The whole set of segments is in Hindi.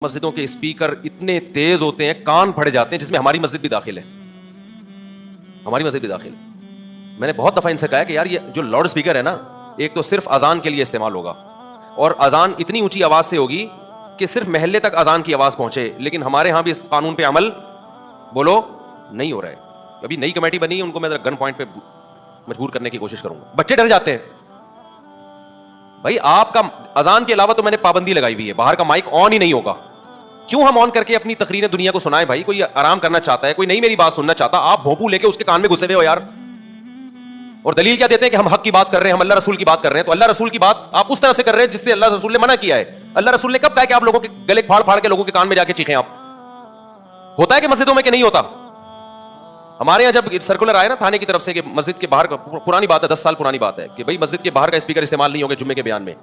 मस्जिदों के स्पीकर इतने तेज होते हैं, कान फट जाते हैं, जिसमें हमारी मस्जिद भी दाखिल है। हमारी मस्जिद भी दाखिल है। मैंने बहुत दफा इनसे कहा है कि यार ये जो लाउड स्पीकर है ना, एक तो सिर्फ अजान के लिए इस्तेमाल होगा और अजान इतनी ऊंची आवाज से होगी कि सिर्फ महल्ले तक अजान की आवाज पहुंचे, लेकिन हमारे यहां भी इस कानून पे अमल बोलो नहीं हो रहा है। अभी नई कमेटी बनी है, उनको मैं गन पॉइंट पे मजबूर करने की कोशिश करूंगा। बच्चे डर जाते हैं भाई। आपका अजान के अलावा तो मैंने पाबंदी लगाई हुई है, बाहर का माइक ऑन ही नहीं होगा। क्यों हम ऑन करके अपनी तकरीरें दुनिया को सुनाएं भाई? कोई आराम करना चाहता है, कोई नहीं मेरी बात सुनना चाहता, आप भोंपू लेके उसके कान में घुसे हुए हो यार। और दलील क्या देते हैं कि हम हक की बात कर रहे हैं, हम अल्लाह रसूल की बात कर रहे हैं। तो अल्लाह रसूल की बात आप उस तरह से कर रहे हैं जिससे अल्लाह रसूल ने मना किया है। अल्लाह रसूल ने कब कहा कि आप लोगों के गले फाड़ फाड़ के लोगों के कान में जाके चीखें? आप होता है कि मस्जिदों में कि नहीं होता? हमारे यहाँ जब सर्कुलर आया ना थाने की तरफ से कि मस्जिद के बाहर, पुरानी बात है, 10 साल पुरानी बात है, कि भाई मस्जिद के बाहर का स्पीकर इस्तेमाल नहीं होगा जुम्मे के बयान में,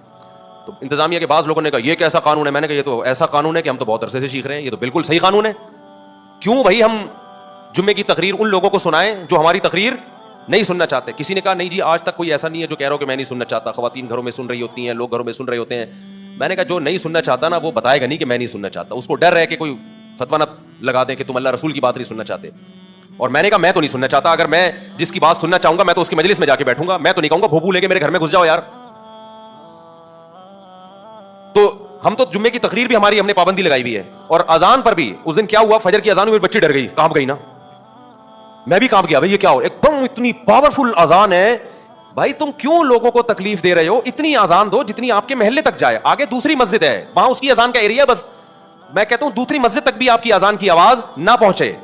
तो इंतजामिया के बाद लोगों ने कहा ये कैसा कानून है? मैंने कहा ये तो ऐसा कानून है कि हम तो बहुत अरसे से सीख रहे हैं, ये तो बिल्कुल सही कानून है। क्यों भाई हम जुम्मे की तकरीर उन लोगों को सुनाएं जो हमारी तकरीर नहीं सुनना चाहते? किसी ने कहा नहीं जी आज तक कोई ऐसा नहीं है जो कह रहा हो कि मैं नहीं सुनना चाहता। खवातीन घरों में सुन रही होती हैं, लोग घरों में सुन रहे होते हैं। मैंने कहा जो नहीं सुनना चाहता ना, वो बताएगा नहीं कि मैं नहीं सुनना चाहता। उसको डर है कि कोई फतवा ना लगा दें कि तुम अल्लाह रसूल की बात नहीं सुनना चाहते। और मैंने कहा मैं तो नहीं सुनना चाहता। अगर मैं जिसकी बात सुनना चाहूंगा मैं तो उसकी मजलिस में जाके बैठूंगा। मैं तो नहीं कहूंगा भोपू लेके मेरे घर में घुस जाओ यार। तो हम तो जुम्मे की तकरीर भी हमारी हमने पाबंदी लगाई हुई है। और अजान पर भी उस दिन क्या हुआ, फजर की अजान हुई, बच्ची डर गई, कांप गई ना। मैं भी कांप गया भाई, ये क्या हो? एकदम इतनी पावरफुल अजान है भाई, तुम क्यों लोगों को तकलीफ दे रहे हो? इतनी अजान दो जितनी आपके महल्ले तक जाए। आगे दूसरी मस्जिद है, वहां उसकी अजान का एरिया, बस मैं कहता हूं दूसरी मस्जिद तक भी आपकी अजान की आवाज ना पहुंचे।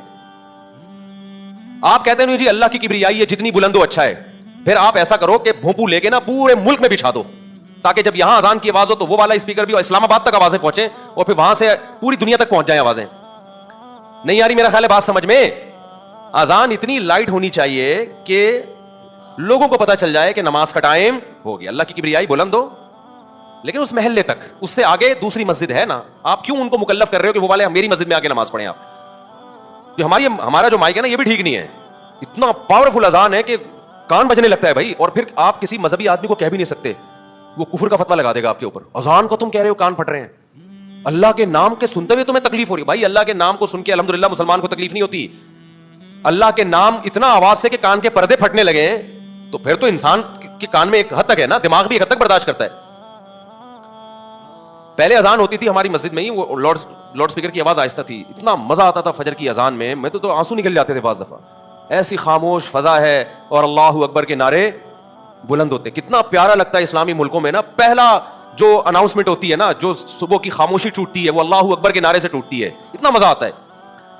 आप कहते हैं जी अल्लाह की किबरियाई है, जितनी बुलंद हो अच्छा है। फिर आप ऐसा करो कि भोंपू लेके ना पूरे मुल्क में बिछा दो, ताकि जब यहां अजान की आवाज हो तो वो वाला स्पीकर भी इस्लामाबाद तक आवाजें पहुंचे और फिर वहां से पूरी दुनिया तक पहुंच जाए आवाजें। नहीं आ रही मेरा ख्याल है बात समझ में? अजान इतनी लाइट होनी चाहिए कि लोगों को पता चल जाए कि नमाज का टाइम हो गया। अल्लाह की किबरियाई बुलंद हो, लेकिन उस महल्ले तक, उससे आगे दूसरी मस्जिद है ना। आप क्यों उनको मुकल्लफ कर रहे हो कि वो वाले मेरी मस्जिद में आके नमाज पढ़ें? आप जो हमारा जो माइक है ना, ये भी ठीक नहीं है। इतना पावरफुल अजान है कि कान बजने लगता है भाई। और फिर आप किसी मजहबी आदमी को कह भी नहीं सकते, वो कुफर का फतवा लगा देगा आपके ऊपर। अजान को तुम कह रहे हो कान फट रहे हैं, अल्लाह के नाम के सुनते हुए तुम्हें तकलीफ हो रही है। भाई अल्लाह के नाम को सुन के अल्हम्दुलिल्लाह मुसलमान को तकलीफ नहीं होती। अल्लाह के नाम इतना आवाज से कि कान के पर्दे फटने लगे, तो फिर तो इंसान के कान में एक हद तक है ना, दिमाग भी एक हद तक बर्दाश्त करता है। पहले अजान होती थी हमारी मस्जिद में ही, वो लाउड स्पीकर की आवाज आहिस्ता थी, इतना मजा आता था फजर की अजान में। मैं तो आंसू निकल जाते थे बाज़ दफा। ऐसी खामोश फजा है और अल्लाहु अकबर के नारे बुलंद होते। कितना प्यारा लगता है इस्लामी मुल्कों में ना, पहला जो अनाउंसमेंट होती है ना, जो सुबह की खामोशी टूटती है, वो अल्लाहु अकबर के नारे से टूटती है। इतना मजा आता है।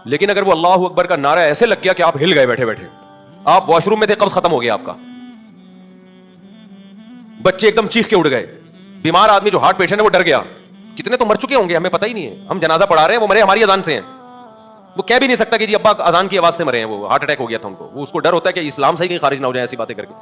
लेकिन अगर वो अल्लाहु अकबर का नारा ऐसे लग गया कि आप हिल गए बैठे बैठे, आप वॉशरूम में थे, कब्ज खत्म हो गया आपका, बच्चे एकदम चीख के उड़ गए, बीमार आदमी जो हार्ट पेशेंट है वो डर गया। कितने तो मर चुके होंगे, हमें पता ही नहीं है। हम जनाजा पढ़ा रहे हैं, वो मरे हमारी अजान से हैं। वो कह भी नहीं सकता कि जी अब्बा अजान की आवाज से मरे हैं, वो हार्ट अटैक हो गया था उनको। वो उसको डर होता है कि इस्लाम से ही कहीं खारिज ना हो जाए ऐसी बातें करके।